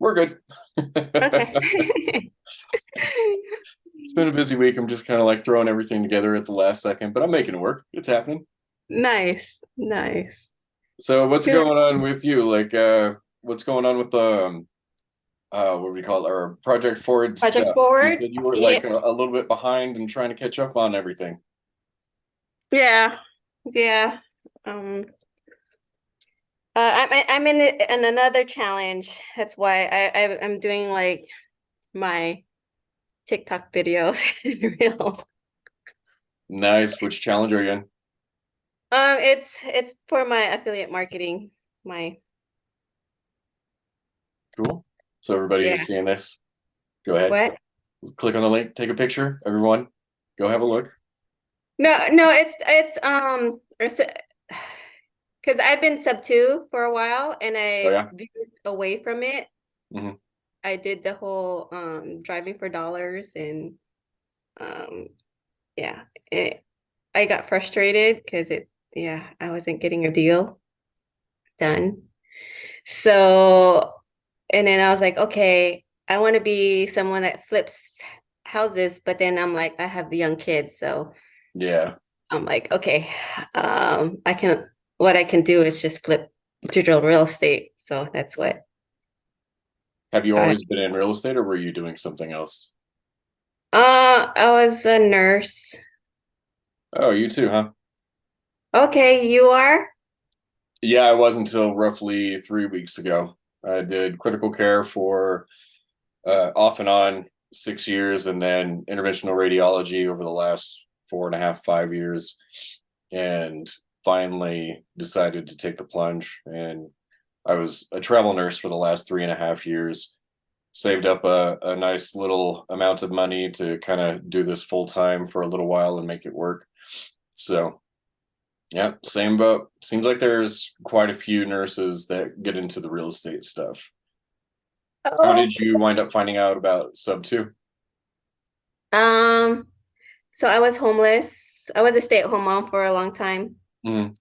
We're good. Okay. It's been a busy week. I'm just kind of like throwing everything together at the last second, but I'm making it work. It's happening. Nice, nice. So what's Good. going on with you? What's going on with the what do we call it? Our Project Forward Project stuff. You forward. said you were Yeah, like a little bit behind and trying to catch up on everything. yeah, yeah. Um, I'm in another challenge. That's why I'm doing like my TikTok videos and reels. Nice. Which challenge are you in? It's for my affiliate marketing. My Cool. So everybody yeah. who's seeing this, go ahead. What? Click on the link, take a picture. Everyone, go have a look. No, no, it's because I've been sub two for a while and Oh I yeah. veered away from it. Hmm. I did the whole driving for dollars and um yeah, I got frustrated because I wasn't getting a deal done. So and then I was like, okay, I want to be someone that flips houses, but then I'm like, I have young kids, so Yeah. I'm like, okay, I can what I can do is just flip digital real estate. So that's what Have you I always been in real estate or were you doing something else? I was a nurse. Oh, you too, huh? Okay, you are? Yeah, I was until roughly 3 weeks ago. I did critical care for off and on 6 years, and then interventional radiology over the last 4.5, 5 years, and finally decided to take the plunge. And I was a travel nurse for the last 3.5 years. Saved up a nice little amount of money to kind of do this full time for a little while and make it work. So yeah, same boat. Seems like there's quite a few nurses that get into the real estate stuff. How Oh, did you wind up finding out about Sub 2? um, so I was homeless. I was a stay-at-home mom for a long time. Mm,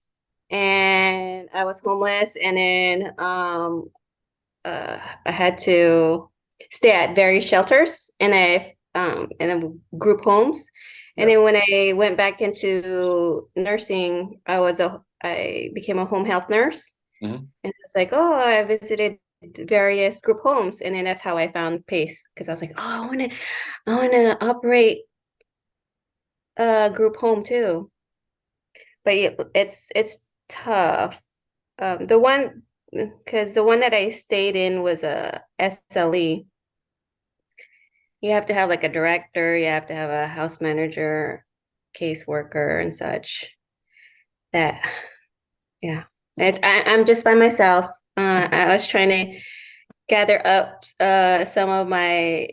And I was homeless and then I had to stay at various shelters and then group homes. And yeah. then when I went back into nursing, I became a home health nurse. Hmm. And it's like, oh, I visited various group homes. And then that's how I found PACE because I was like, oh, I wanna operate a group home too. But it's tough. The one because the one that I stayed in was a SLE. You have to have like a director, you have to have a house manager, caseworker, and such. That yeah, I'm just by myself. I was trying to gather up some of my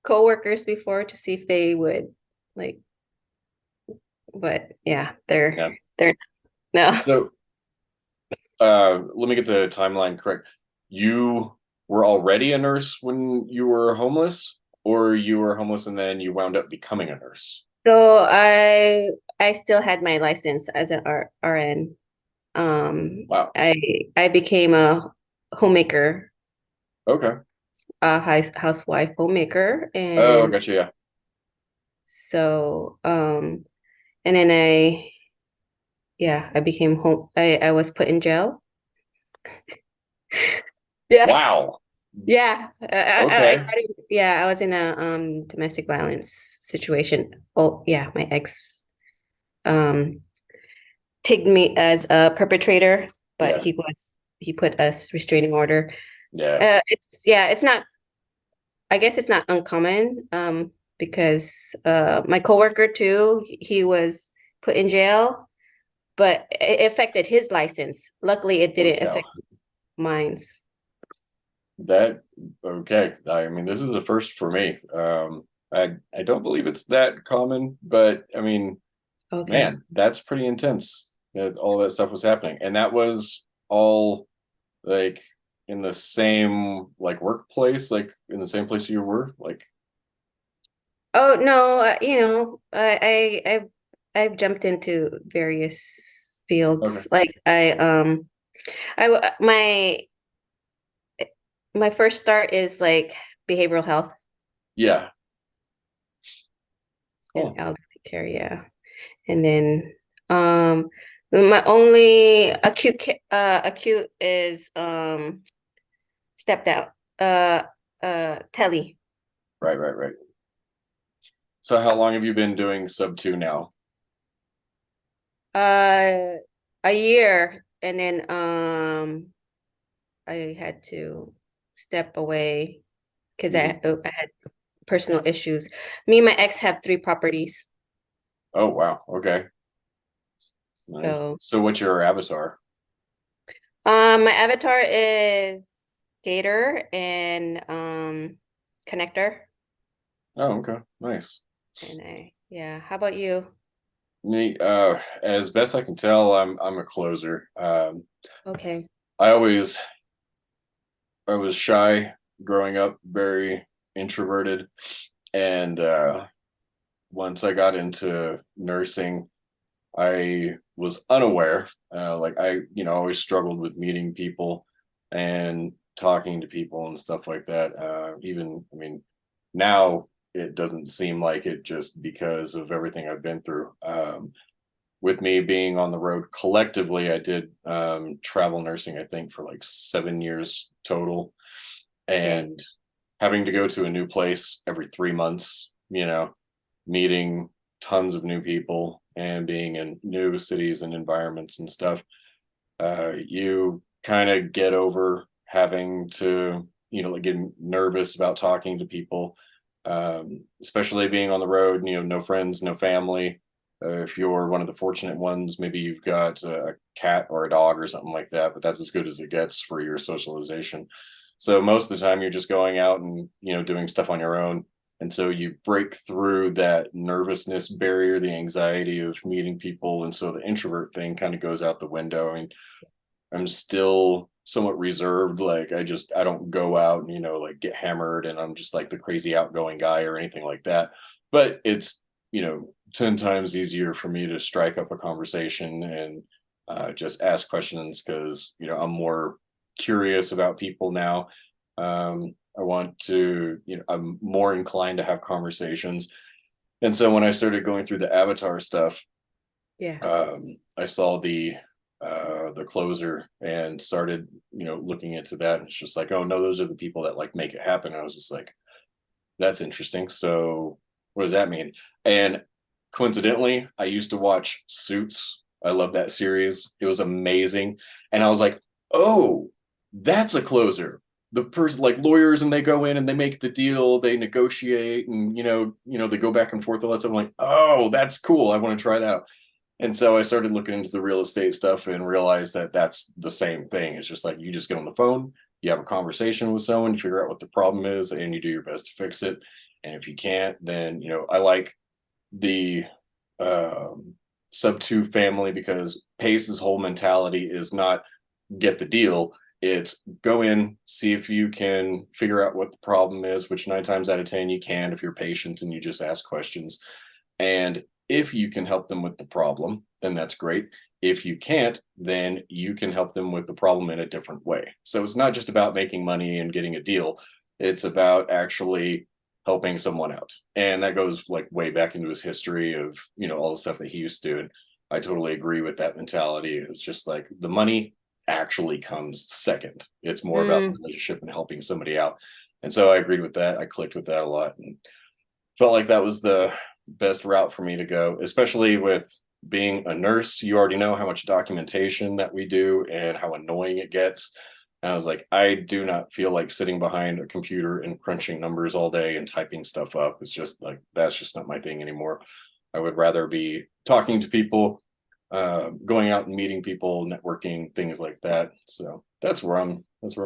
coworkers before to see if they would like, but yeah, Yeah. they're no. So let me get the timeline correct. You were already a nurse when you were homeless, or you were homeless and then you wound up becoming a nurse? So I still had my license as an RN. Wow. I became a homemaker, Okay. a housewife homemaker, Oh, and gotcha. Yeah. so and then I became home. I was put in jail. Yeah, Wow. yeah. I Okay. got it. Yeah, I was in a domestic violence situation. Oh, yeah, my ex um picked me as a perpetrator, but Yeah. he put us restraining order. Yeah. It's not. I guess it's not uncommon because my coworker too, he was put in jail, but it affected his license. Luckily, it Holy didn't cow. affect mine's. That okay. I mean, this is the first for me. I don't believe it's that common, but I mean, Okay. man, that's pretty intense that all that stuff was happening. And that was all like in the same like workplace, like in the same place you were, like Oh no, I've jumped into various okay. fields. Like I my my first start is like behavioral health Yeah. and Cool. elderly care, yeah. And then my only acute is stepped out. Telly. Right, right, right. So how long have you been doing sub two now? Uh a year, and then I had to step away because Mhm. I had personal issues. Me and my ex have three properties. Oh wow. Okay. Nice. So So what's your avatar? my avatar is Gator and Connector. Oh, okay. Nice. And yeah, how about you? Me, as best I can tell, I'm a closer. Okay. I always I was shy growing up, very introverted, and once I got into nursing, I was unaware. Like always struggled with meeting people and talking to people and stuff like that. I mean, now it doesn't seem like it just because of everything I've been through. With me being on the road collectively, I did travel nursing, I think, for like 7 years total, Yeah. and having to go to a new place every 3 months, meeting tons of new people and being in new cities and environments and stuff, you kind of get over having to, like getting nervous about talking to people, especially being on the road, no friends, no family. If you're one of the fortunate ones, maybe you've got a cat or a dog or something like that, but that's as good as it gets for your socialization. So most of the time you're just going out and, doing stuff on your own. And so you break through that nervousness barrier, the anxiety of meeting people. And so the introvert thing kind of goes out the window. I mean, I'm still somewhat reserved. Like I don't go out and, like get hammered and I'm just like the crazy outgoing guy or anything like that. But it's, 10 times easier for me to strike up a conversation and just ask questions because, I'm more curious about people now. I want to, I'm more inclined to have conversations. And so when I started going through the avatar stuff, Yeah. I saw the closer and started, looking into that. And it's just like, oh no, those are the people that like make it happen. I was just like, that's interesting. So what does that mean? And coincidentally, I used to watch Suits. I love that series. It was amazing. And I was like, oh, that's a closer. The person like lawyers and they go in and they make the deal, they negotiate and they go back and forth all that stuff. I'm like, oh, that's cool. I want to try that out. And so I started looking into the real estate stuff and realized that that's the same thing. It's just like you just get on the phone, you have a conversation with someone, you figure out what the problem is, and you do your best to fix it. And if you can't, then I like the um, sub two family because Pace's whole mentality is not get the deal. It's go in, see if you can figure out what the problem is, which 9 times out of 10 you can if you're patient and you just ask questions. And if you can help them with the problem, then that's great. If you can't, then you can help them with the problem in a different way. So it's not just about making money and getting a deal, it's about actually helping someone out. And that goes like way back into his history of, all the stuff that he used to do. And I totally agree with that mentality. It's just like the money actually comes second. It's more about the Mm, relationship and helping somebody out. And so I agreed with that. I clicked with that a lot and felt like that was the best route for me to go, especially with being a nurse. You already know how much documentation that we do and how annoying it gets. And I was like, I do not feel like sitting behind a computer and crunching numbers all day and typing stuff up. It's just like, that's just not my thing anymore. I would rather be talking to people, going out and meeting people, networking, things like that. So that's where I'm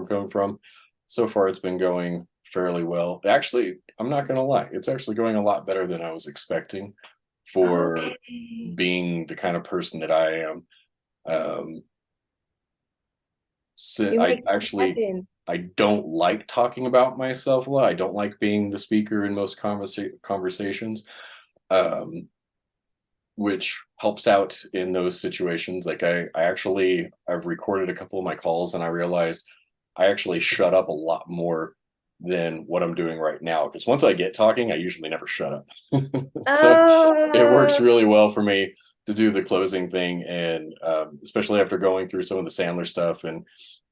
coming from. So far, it's been going fairly well. Actually, I'm not going to lie, it's actually going a lot better than I was expecting for okay. being the kind of person that I am. Um, so You I make things actually happen. I don't like talking about myself a lot. I don't like being the speaker in most conversations. Um, which helps out in those situations. Like I've recorded a couple of my calls and I realized I actually shut up a lot more than what I'm doing right now. Because once I get talking, I usually never shut up. So it works Oh, really well for me to do the closing thing. And especially after going through some of the Sandler stuff and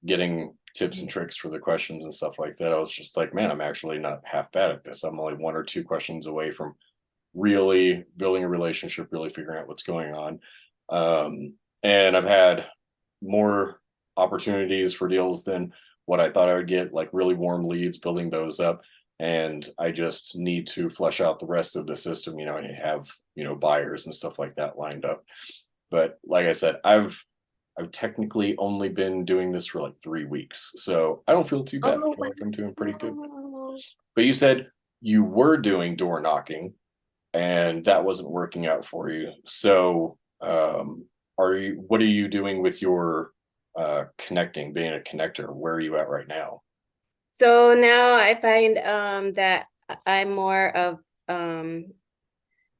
getting tips and tricks for the questions and stuff like that, I was just like, man, I'm actually not half bad at this. I'm only one or two questions away from really building a relationship, really figuring out what's going on. And I've had more opportunities for deals than what I thought I would get, like really warm leads, building those up. And I just need to flesh out the rest of the system, and have, buyers and stuff like that lined up. But like I said, I've technically only been doing this for like 3 weeks. So I don't feel too bad. I oh, feel like I'm doing pretty good. wow. But you said you were doing door knocking and that wasn't working out for you. So, what are you doing with your connecting, being a connector? Where are you at right now? So now I find that I'm more of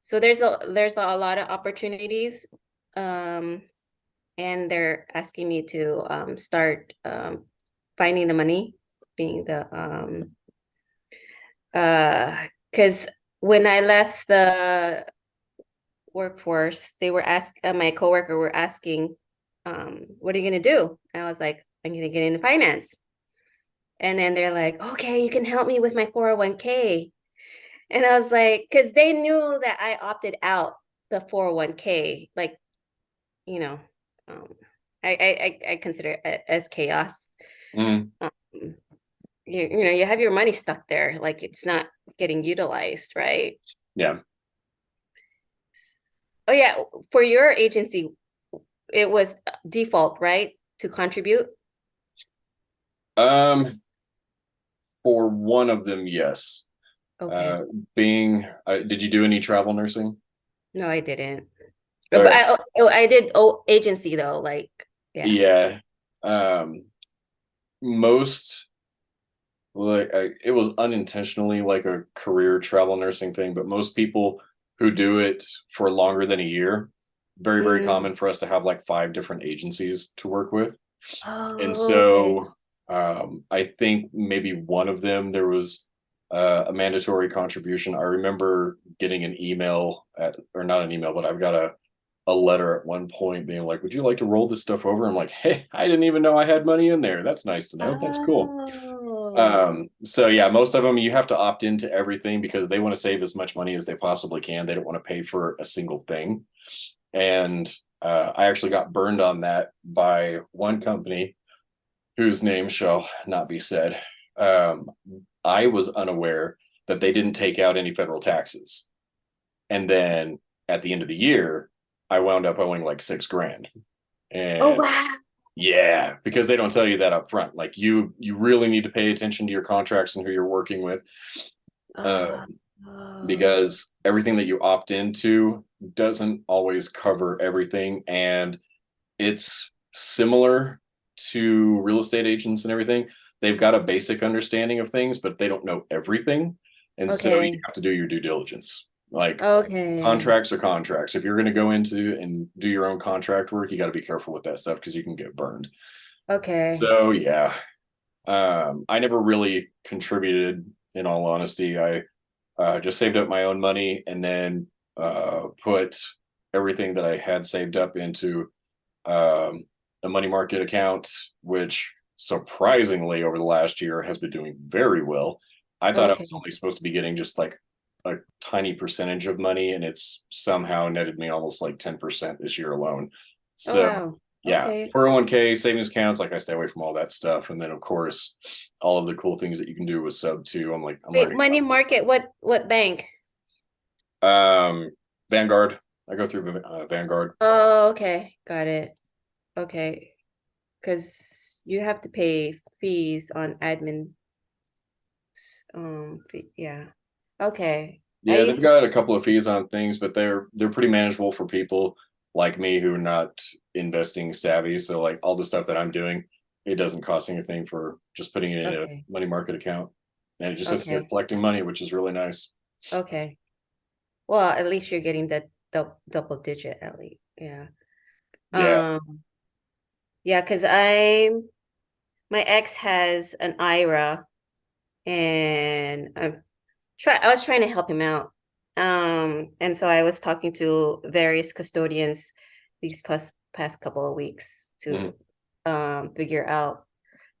so there's a lot of opportunities um and they're asking me to start finding the money, being the because when I left the workforce, they were my coworker were asking, what are you gonna do? And I was like, I'm gonna get into finance. And then they're like, okay, you can help me with my 401k. And I was like, because they knew that I opted out the 401k, like, you know, um, I consider it as chaos. Mm, Um, you have your money stuck there, like it's not getting utilized, right? yeah. Oh yeah, for your agency, it was default, right? To contribute? Um, for one of them, yes. Okay. Uh, did you do any travel nursing? No, I didn't. But Okay. I did agency though, like yeah. Yeah. Um, most it was unintentionally like a career travel nursing thing, but most people who do it for longer than a year, very, very Mm. common for us to have like five different agencies to work with. And Oh, okay. so I think maybe one of them there was a mandatory contribution. I remember getting an email or not an email, but I've got a letter at one point being like, "Would you like to roll this stuff over?" I'm like, "Hey, I didn't even know I had money in there. That's nice to know. That's cool." Oh, So yeah, most of them you have to opt into everything because they want to save as much money as they possibly can. They don't want to pay for a single thing. And I actually got burned on that by one company whose name shall not be said. Um, I was unaware that they didn't take out any federal taxes. And then at the end of the year, I wound up owing like 6 grand. oh And wow. yeah, because they don't tell you that up front. Like you really need to pay attention to your contracts and who you're working with. Uh, Um, oh, because everything that you opt into doesn't always cover everything. And it's similar to real estate agents and everything. They've got a basic understanding of things, but they don't know everything. And so you okay. have to do your due diligence. Like Okay. contracts are contracts. If you're going to go into and do your own contract work, you got to be careful with that stuff because you can get burned. Okay. So yeah, I never really contributed. In all honesty, I just saved up my own money and then put everything that I had saved up into um, a money market account, which surprisingly over the last year has been doing very well. I thought I Okay. was only supposed to be getting just like a tiny percentage of money, and it's somehow netted me almost like 10% this year alone. Oh So wow. yeah, Okay. 401k savings accounts, like I stay away from all that stuff. And then of course, all of the cool things that you can do with sub two. I'm Wait, learning money market, what bank? about Vanguard. I go through Vanguard. Oh, okay. Got it. Okay. Because you have to pay fees on admin fee. Yeah. Okay. I Yeah, they've used to got a couple of fees on things, but they're pretty manageable for people like me who are not investing savvy. So like all the stuff that I'm doing, it doesn't cost anything for just putting it in a okay. money market account. And it just sits there Okay. collecting money, which is really nice. Okay. Well, at least you're getting the double digit at least. Yeah. Yeah. Yeah, because my ex has an IRA, and I was trying to help him out. And so I was talking to various custodians these past couple of weeks Mhm. to figure out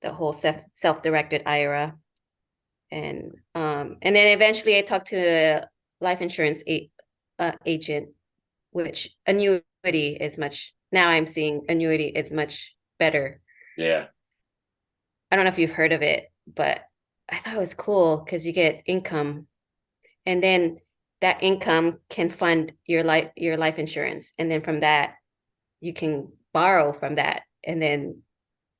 the whole self-directed IRA. And then eventually I talked to a life insurance agent, which annuity is much, now I'm seeing annuity is much better. Yeah. I don't know if you've heard of it, but I thought it was cool because you get income, and then that income can fund your life insurance, and then from that you can borrow from that and then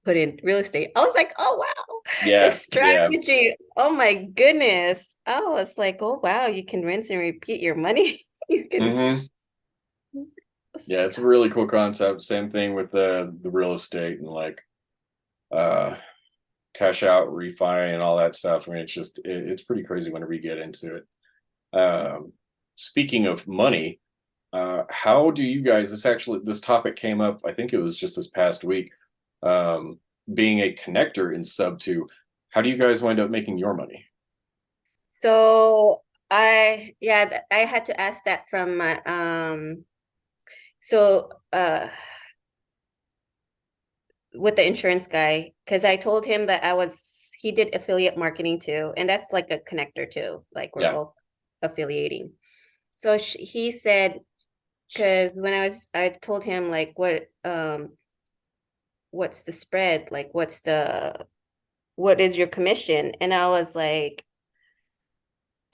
put in real estate. I was like, oh wow, the Yeah. Yeah. strategy. Oh my goodness. I was like, oh wow, you can rinse and repeat your money. You can. Hmm. It's Yeah, like, it's a really cool concept. Same thing with the real estate and like uh cash out, refi, and all that stuff. I mean, it's pretty crazy whenever you get into it. Speaking of money, how do you guys? This topic came up. I think it was just this past week. Um, Being a connector in sub two, how do you guys wind up making your money? so I had to ask that from my so with the insurance guy, because I told him that he did affiliate marketing too, and that's like a connector too, like we're Yeah, both affiliating. So he said, because I told him like what's the spread, like what is your commission, and I was like,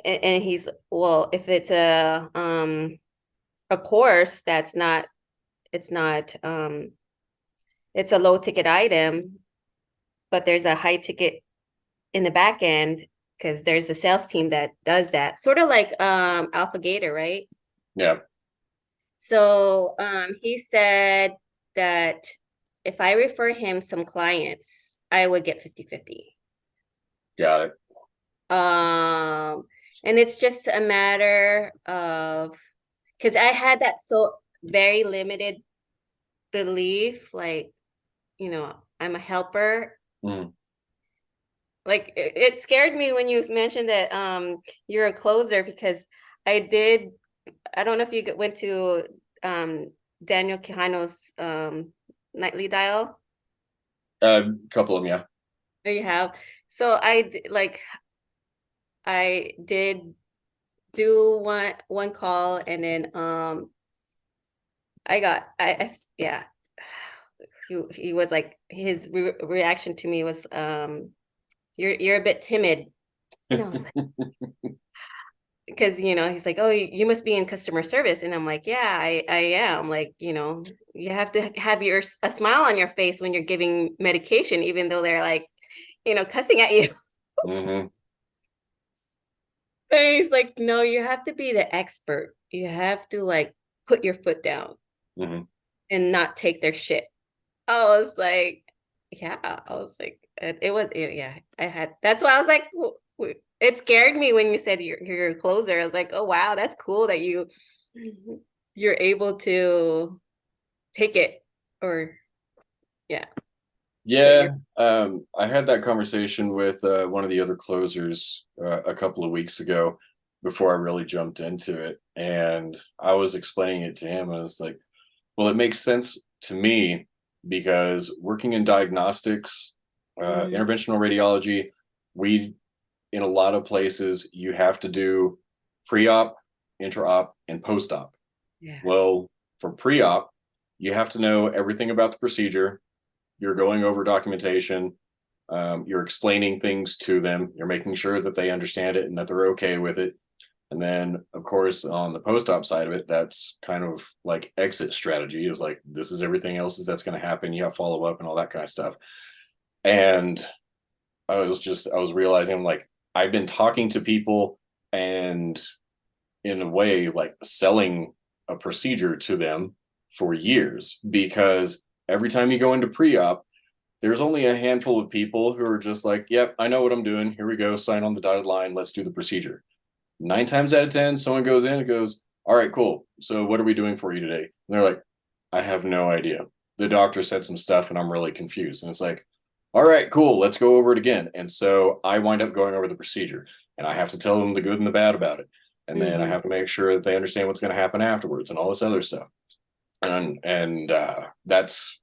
and he's, well, if it's a course that's not, it's not it's a low ticket item, but there's a high ticket in the back end because there's a sales team that does that. Sort of like Alpha Gator, right? yeah, So he said that if I refer him some clients, I would get 50-50. got it. Um, and it's just a matter of, because I had that so very limited belief, like, I'm a helper. Mm. Like it scared me when you mentioned that you're a closer, because I did, I don't know if you went to um Daniel Quijano's nightly dial. A couple of them, yeah. Or you have. So like I did do one call, and then I got I yeah, he was like, his reaction to me was you're a bit timid. And I was like, because he's like, oh, you must be in customer service, and I'm like, yeah, I am, like, you have to have a smile on your face when you're giving medication, even though they're like, cussing at you. Hmm. And he's like, no, you have to be the expert, you have to like put your foot down Hmm. and not take their shit. I was like, yeah, I was like, it was, yeah, I had, that's why I was like, it scared me when you said you're a closer. I was like, oh wow, that's cool that you're able to take it, or yeah, put your, Yeah, I had that conversation with one of the other closers a couple of weeks ago before I really jumped into it. And I was explaining it to him. And I was like, well, it makes sense to me because working in diagnostics, mm, interventional radiology, we, in a lot of places, you have to do pre op, intra op, and post op. yeah, Well, for pre op, you have to know everything about the procedure. You're going over documentation, you're explaining things to them, you're making sure that they understand it and that they're okay with it. And then, of course, on the post-op side of it, that's kind of like exit strategy, is like, this is everything else that's going to happen. You have follow up and all that kind of stuff. And I was realizing, I'm like, I've been talking to people and in a way like selling a procedure to them for years, because every time you go into pre-op, there's only a handful of people who are just like, yep, I know what I'm doing. Here we go. Sign on the dotted line. Let's do the procedure. 9 times out of 10, someone goes in and goes, all right, cool. So what are we doing for you today? And they're like, I have no idea. The doctor said some stuff and I'm really confused. And it's like, all right, cool, let's go over it again. And so I wind up going over the procedure, and I have to tell them the good and the bad about it. And then I Mm-hmm. have to make sure that they understand what's going to happen afterwards and all this other stuff. And that's,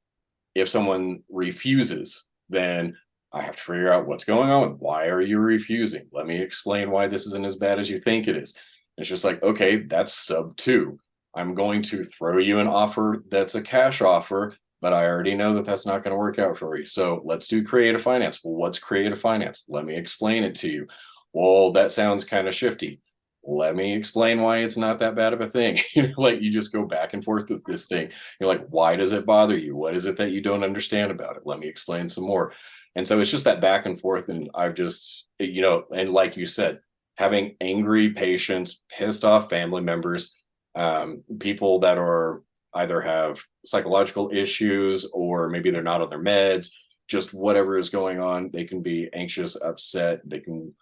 if someone refuses, then I have to figure out what's going on. Why are you refusing? Let me explain why this isn't as bad as you think it is. It's just like, okay, that's sub two. I'm going to throw you an offer that's a cash offer, but I already know that that's not going to work out for you. So let's do creative finance. Well, what's creative finance? Let me explain it to you. Well, that sounds kind of shifty. Let me explain why it's not that bad of a thing. Like, you just go back and forth with this thing. You're like, why does it bother you? What is it that you don't understand about it? Let me explain some more. And so it's just that back and forth. And I've just, and like you said, having angry patients, pissed off family members, people that are either have psychological issues or maybe they're not on their meds, just whatever is going on. They can be anxious, upset, they can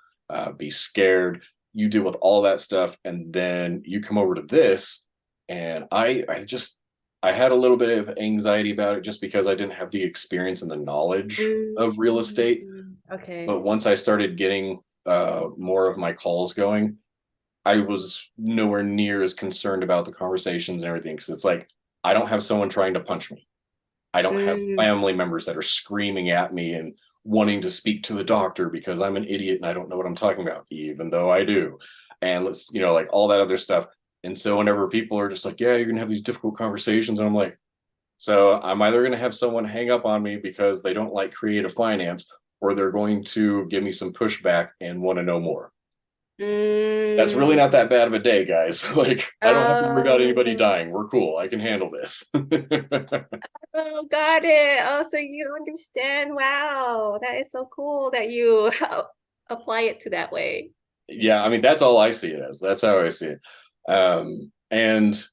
be scared. You deal with all that stuff, and then you come over to this, and I had a little bit of anxiety about it just because I didn't have the experience and the knowledge of real estate. Mm-hmm. Okay. But once I started getting more of my calls going, I was nowhere near as concerned about the conversations and everything, because it's like, I don't have someone trying to punch me. I don't have Mm. family members that are screaming at me and wanting to speak to the doctor because I'm an idiot and I don't know what I'm talking about, even though I do. And let's, like all that other stuff. And so whenever people are just like, yeah, you're going to have these difficult conversations, and I'm like, so I'm either going to have someone hang up on me because they don't like creative finance, or they're going to give me some pushback and want to know more. That's really Mm. not that bad of a day, guys. Like, I don't have to worry about anybody Oh, dying. We're cool. I can handle this. oh, got it. Oh, so you understand. Wow, that is so cool that you apply it to that way. Yeah, I mean, that's all I see it as. That's how I see it. And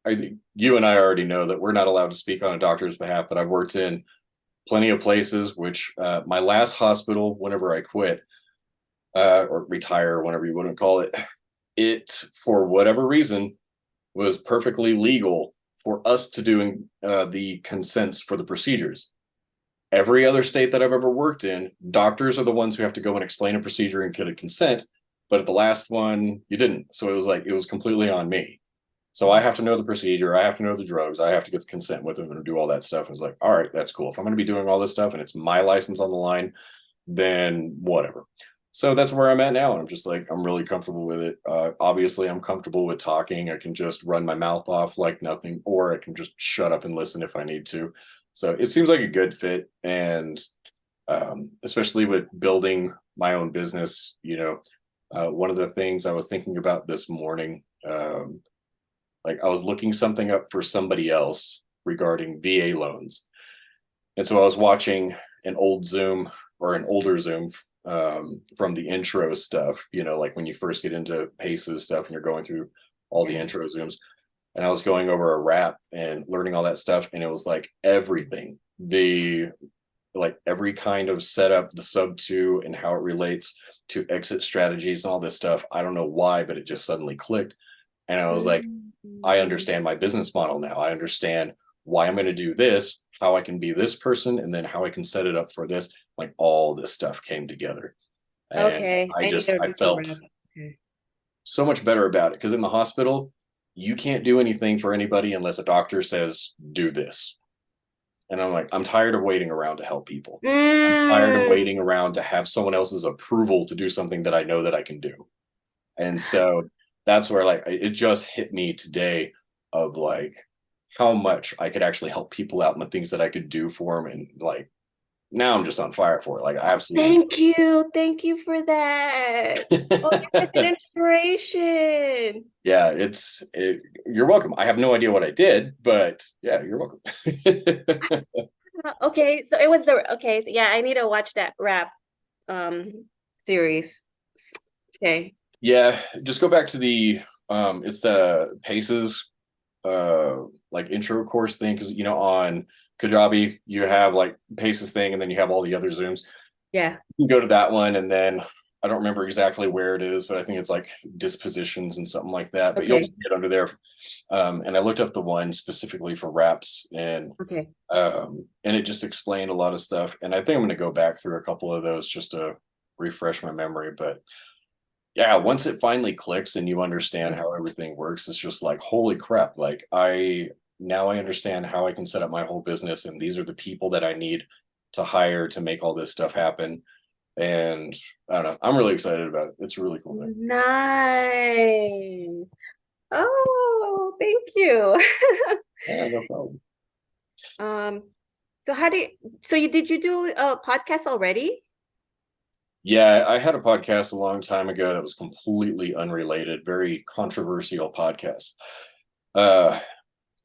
I think you and I already know that we're not allowed to speak on a doctor's behalf, but I've worked in plenty of places, which my last hospital, whenever I quit, or retire, whatever you want to call it, it, for whatever reason, was perfectly legal for us to do the consents for the procedures. Every other state that I've ever worked in, doctors are the ones who have to go and explain a procedure and get a consent. But at the last one, you didn't. So it was like, it was completely on me. So I have to know the procedure. I have to know the drugs. I have to get the consent with them and do all that stuff. And it's like, all right, that's cool. If I'm going to be doing all this stuff and it's my license on the line, then whatever. So that's where I'm at now. And I'm just like, I'm really comfortable with it. Obviously, I'm comfortable with talking. I can just run my mouth off like nothing, or I can just shut up and listen if I need to. So it seems like a good fit. And especially with building my own business, one of the things I was thinking about this morning, like I was looking something up for somebody else regarding VA loans. And so I was watching an old Zoom, or an older Zoom, from the intro stuff, like when you first get into PACES stuff and you're going through all the Yeah. intro Zooms. And I was going over a wrap and learning all that stuff. And it was like everything, like every kind of setup, the sub two, and how it relates to exit strategies and all this stuff. I don't know why, but it just suddenly clicked. And I was like, I Mm. understand my business model now. I understand why I'm going to do this, how I can be this person, and then how I can set it up for this. Like, all this stuff came together. And Okay, I I need just, to I do some felt rap. Okay. so much better about it, because in the hospital, you can't do anything for anybody unless a doctor says, do this. And I'm like, I'm tired of waiting around to help people. I'm tired of Mm. waiting around to have someone else's approval to do something that I know that I can do. And so that's where, like, it just hit me today of like how much I could actually help people out and the things that I could do for them. And like, now I'm just on fire for it. Like, I absolutely Thank you. Thank you for that. Oh, you're such an inspiration. yeah, you're welcome. I have no idea what I did, but yeah, you're welcome. Okay, so it was okay, so yeah, I need to watch that rap series. Okay. Yeah, just go back to it's the Paces like intro course thing, because on Kajabi you have like Paces thing, and then you have all the other Zooms. Yeah. You can go to that one, and then I don't remember exactly where it is, but I think it's like dispositions and something like that. But you'll Okay. see it under there. And I looked up the one specifically for reps, Okay. and it just explained a lot of stuff. And I think I'm going to go back through a couple of those just to refresh my memory. But yeah, once it finally clicks and you understand Yeah. how everything works, it's just like, holy crap. Like now I understand how I can set up my whole business. And these are the people that I need to hire to make all this stuff happen. And I don't know, I'm really excited about it. It's a really cool thing. Nice. Oh, thank you. Yeah, no problem. Um, so how do you, so you did you do a podcast already? Yeah, I had a podcast a long time ago that was completely unrelated, very controversial podcast. Uh,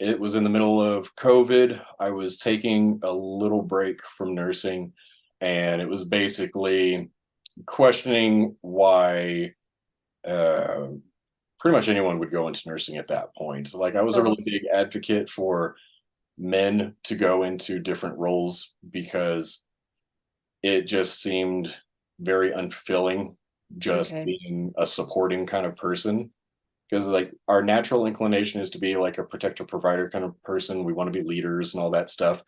it was in the middle of COVID. I was taking a little break from nursing, and it was basically questioning why uh, pretty much anyone would go into nursing at that point. Like, I was a Oh, really big advocate for men to go into different roles because it just seemed very unfulfilling just okay. being a supporting kind of person, because like our natural inclination is to be like a protector provider kind of person. We want to be leaders and all that stuff.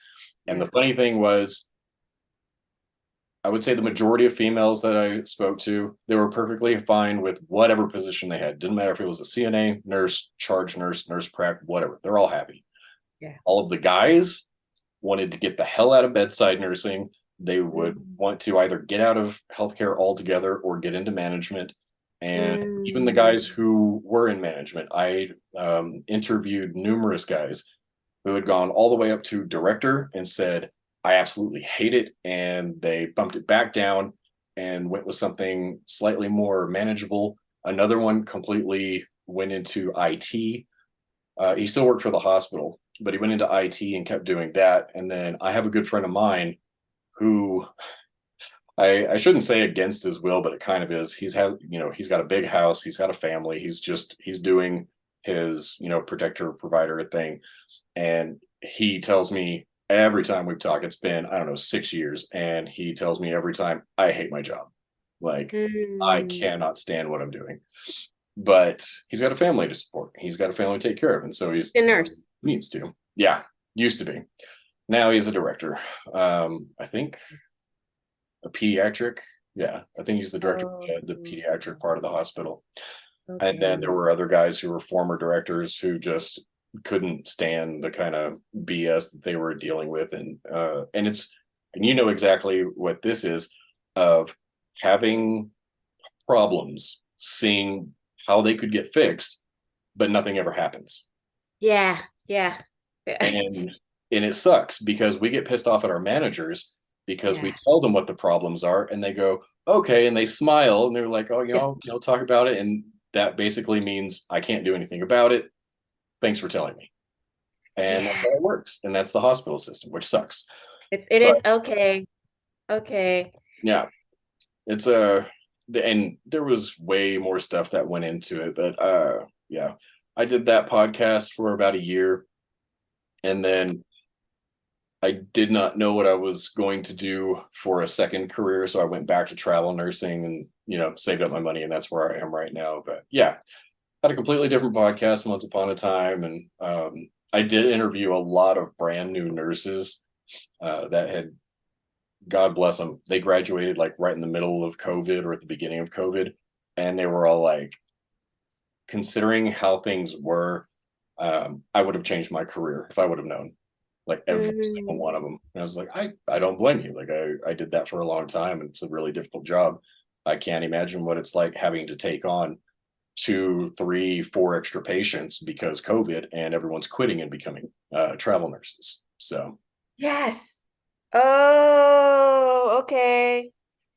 And Yeah. the funny thing was, I would say the majority of females that I spoke to, they were perfectly fine with whatever position they had. Didn't matter if it was a CNA, nurse, charge nurse, nurse prac, whatever. They're all happy. Yeah. All of the guys wanted to get the hell out of bedside nursing. They would Mm. want to either get out of healthcare altogether or get into management. And even the Mm. guys who were in management, I interviewed numerous guys who had gone all the way up to director and said, I absolutely hate it. And they bumped it back down and went with something slightly more manageable. Another one completely went into IT. He still worked for the hospital, but he went into IT and kept doing that. And then I have a good friend of mine who I shouldn't say against his will, but it kind of is. He's got a big house, he's got a family, he's doing his, protector provider thing. And he tells me every time we've talked, it's been, I don't know, 6 years. And he tells me every time, I hate my job. Like, I Mm. cannot stand what I'm doing. But he's got a family to support. He's got a family to take care of. And so The nurse. he needs to. Yeah, used to be. Now he's a director. I think a pediatric. Yeah, I think he's the director Oh, of the pediatric part of the hospital. And then there okay. were other guys who were former directors who just couldn't stand the kind of BS that they were dealing with. And you know exactly what this is, of having problems, seeing how they could get fixed, but nothing ever happens. Yeah. Yeah. And it sucks because we get pissed off at our managers because we Yeah. tell them what the problems are and they go, okay, and they smile and they're like, oh, Yeah. talk about it. And that basically means I can't do anything about it. Thanks for telling me. And that's Yeah. how it works. And that's the hospital system, which sucks. It But is okay. Okay. yeah, it's and there was way more stuff that went into it. But yeah, I did that podcast for about a year. And then I did not know what I was going to do for a second career, so I went back to travel nursing and saved up my money, and that's where I am right now. But yeah, had a completely different podcast once upon a time, and I did interview a lot of brand new nurses that had, God bless them, they graduated like right in the middle of COVID or at the beginning of COVID, and they were all like, considering how things were, I would have changed my career if I would have known, like every single Mm. one of them. And I was like, I don't blame you. Like I did that for a long time and it's a really difficult job. I can't imagine what it's like having to take on two, three, four extra patients because COVID and everyone's quitting and becoming travel nurses. So, Yes. Oh, okay.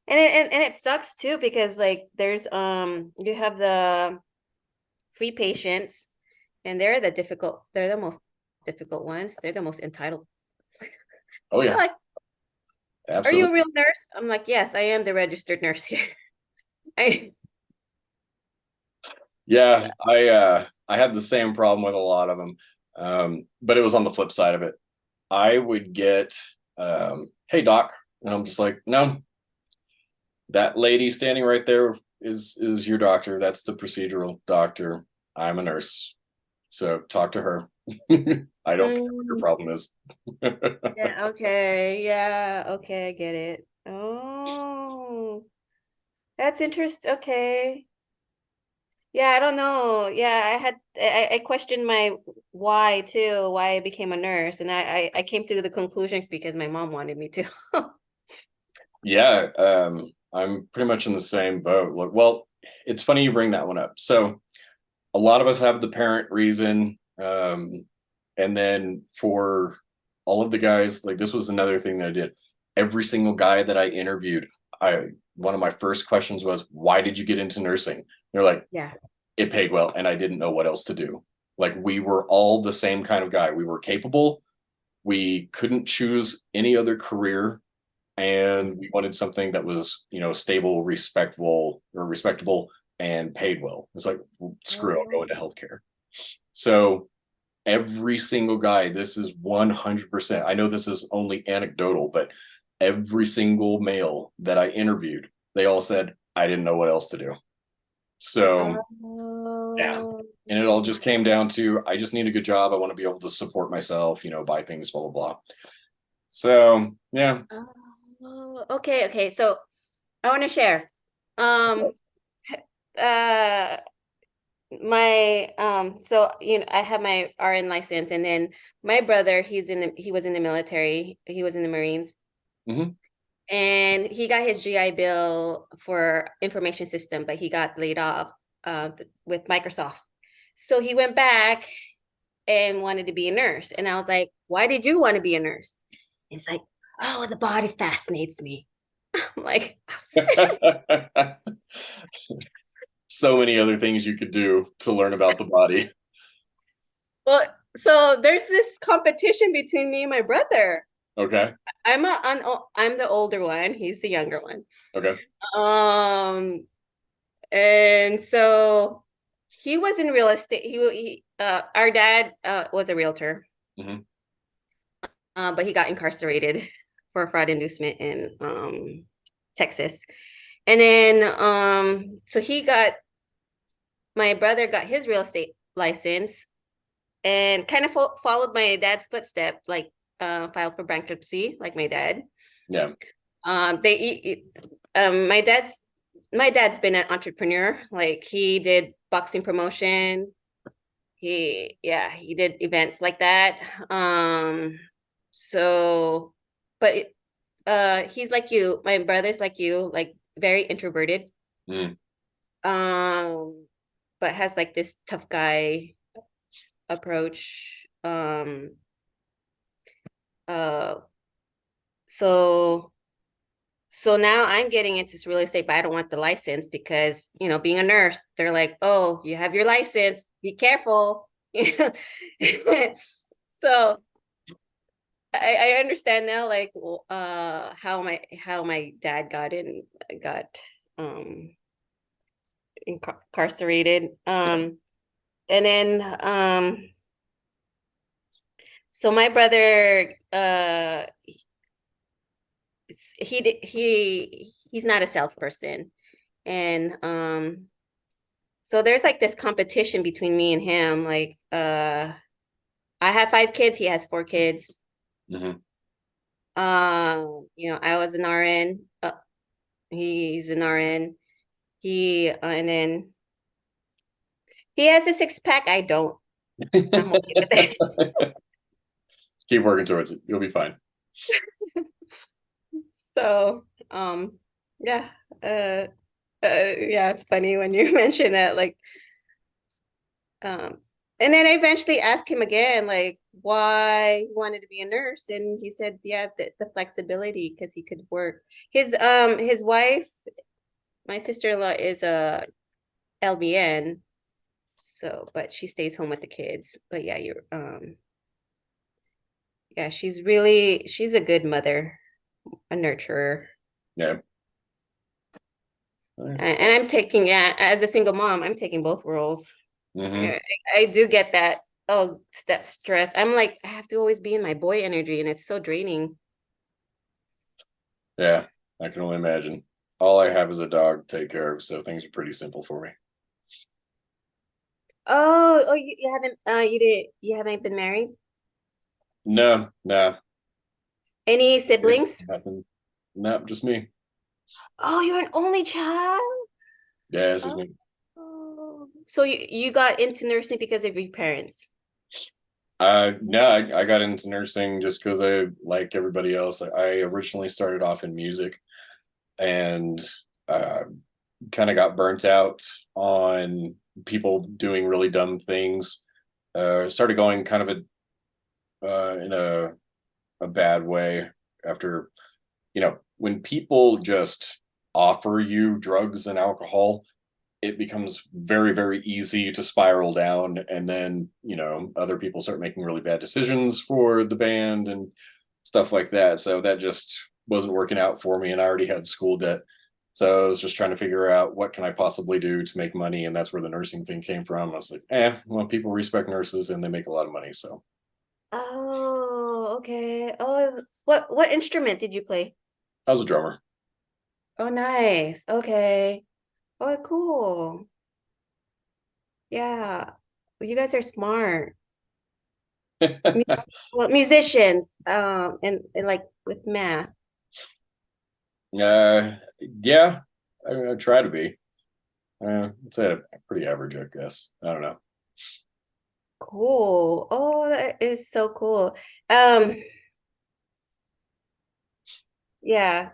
And it sucks too because like there's you have the free patients and they're the most difficult ones. They're the most entitled. oh They're yeah, like, are you a absolutely. real nurse? I'm like, yes, I am the registered nurse here. I Yeah, I had the same problem with a lot of them, but it was on the flip side of it. I would get, hey doc, and I'm just like, no, that lady standing right there is your doctor. That's the procedural doctor. I'm a nurse. So talk to her. I don't care what your Mm, problem is. yeah, okay. Yeah, okay, I get it. Oh, that's interesting. Okay. Yeah, I don't know. Yeah, I questioned my why too, why I became a nurse. And I came to the conclusion because my mom wanted me to. Yeah, I'm pretty much in the same boat. Well, it's funny you bring that one up. So a lot of us have the parent reason, and then for all of the guys, like this was another thing that I did. Every single guy that I interviewed, I one of my first questions was, "Why did you get into nursing?" They're like, Yeah. "It paid well, and I didn't know what else to do." Like we were all the same kind of guy. We were capable. We couldn't choose any other career, and we wanted something that was, stable, respectable, and paid well. It's like, well, screw it, I'll go Oh. into healthcare. So every single guy, this is 100%. I know this is only anecdotal, but every single male that I interviewed, they all said, I didn't know what else to do. So, yeah. Oh. And it all just came down to I just need a good job. I want to be able to support myself, buy things, blah, blah, blah. So, yeah. Oh, okay, okay. So I want to share. Um, uh, so I have my RN license, and then my brother, he was in the military, he was in the Marines, Hmm. and he got his GI Bill for information system, but he got laid off with Microsoft. So he went back and wanted to be a nurse, and I was like, "Why did you want to be a nurse?" It's like, "Oh, the body fascinates me." I'm like, So many other things you could do to learn about the body. well, so there's this competition between me and my brother. Okay. I'm the older one. He's the younger one. Okay. Um, and so he was in real estate. Our dad was a realtor, Hmm. but he got incarcerated for fraud inducement in Texas. And then so my brother got his real estate license and kind of followed my dad's footstep, like filed for bankruptcy, like my dad. Yeah. They my dad's been an entrepreneur. Like he did boxing promotion. He did events like that. So, but he's like you. My brother's like you, like very introverted. Mm. Um, but has like this tough guy approach. Uh, so So now I'm getting into real estate, but I don't want the license because, being a nurse, they're like, oh, you have your license, be careful. So I understand now, like, how my dad got um incarcerated. And then so my brother he's not a salesperson. And so there's like this competition between me and him. Like I have 5 kids, he has 4 kids. Hmm. I was an RN, he's an RN. And then he has a 6 pack, I don't. I'm okay with it. Keep working towards it. You'll be fine. So yeah, yeah, it's funny when you mention that, like and then I eventually asked him again, like, why he wanted to be a nurse, and he said, yeah, the flexibility because he could work. His wife, my sister-in-law, is a LVN, so but she stays home with the kids. But yeah, yeah, she's a good mother, a nurturer. Yeah. Nice. And I'm taking, yeah, as a single mom, I'm taking both roles. Hmm. Yeah, I do get that. Oh, it's that stress. I'm like, I have to always be in my boy energy, and it's so draining. Yeah. I can only imagine. All I have is a dog to take care of, so things are pretty simple for me. Oh, you haven't you haven't been married? No, no, Any it siblings? happened. No, just me. Oh, you're an only child? Yeah, it's just Oh, me. so you got into nursing because of your parents? No, I got into nursing just because I, like everybody else, I originally started off in music and uh, kind of got burnt out on people doing really dumb things. Started going kind of in a bad way after, when people just offer you drugs and alcohol, it becomes very, very easy to spiral down. And then, other people start making really bad decisions for the band and stuff like that. So that just wasn't working out for me. And I already had school debt. So I was just trying to figure out what can I possibly do to make money. And that's where the nursing thing came from. I was like, well, people respect nurses and they make a lot of money. So Oh, okay. Oh, what instrument did you play? I was a drummer. Oh, nice. Okay. Oh, cool. Yeah. Well, you guys are smart. Mu- Well, musicians, and like with math. uh, yeah, I try to be. It's a pretty average, I guess. I don't know. Cool. Oh, that is so cool. Um, yeah.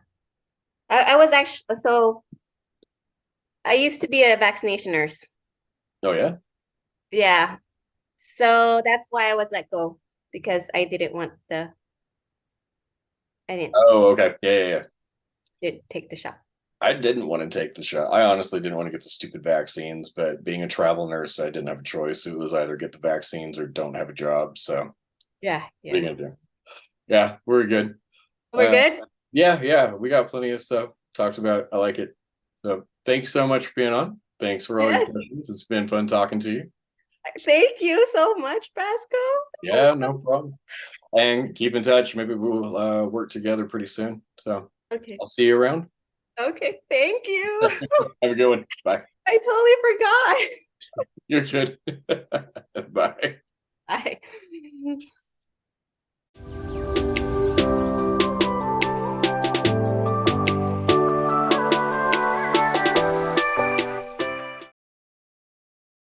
I was actually so I used to be a vaccination nurse. Oh yeah. Yeah. So that's why I was let go because I Oh, okay. Yeah, yeah, yeah. didn't take the shot. I didn't want to take the shot. I honestly didn't want to get the stupid vaccines, but being a travel nurse, I didn't have a choice. It was either get the vaccines or don't have a job. So Yeah, what are yeah. you gonna do? Yeah, we're good. We're Uh, good? yeah, yeah, we got plenty of stuff talked about. I like it. So thank you so much for being on. Thanks for all your Yes. questions. It's been fun talking to you. Thank you so much, Pasco. That Yeah, was no problem. And keep in touch. Maybe we'll work together pretty soon. So okay. I'll see you around. Okay, thank you. Have a good one. Bye. I totally forgot. You're good. Bye. Bye.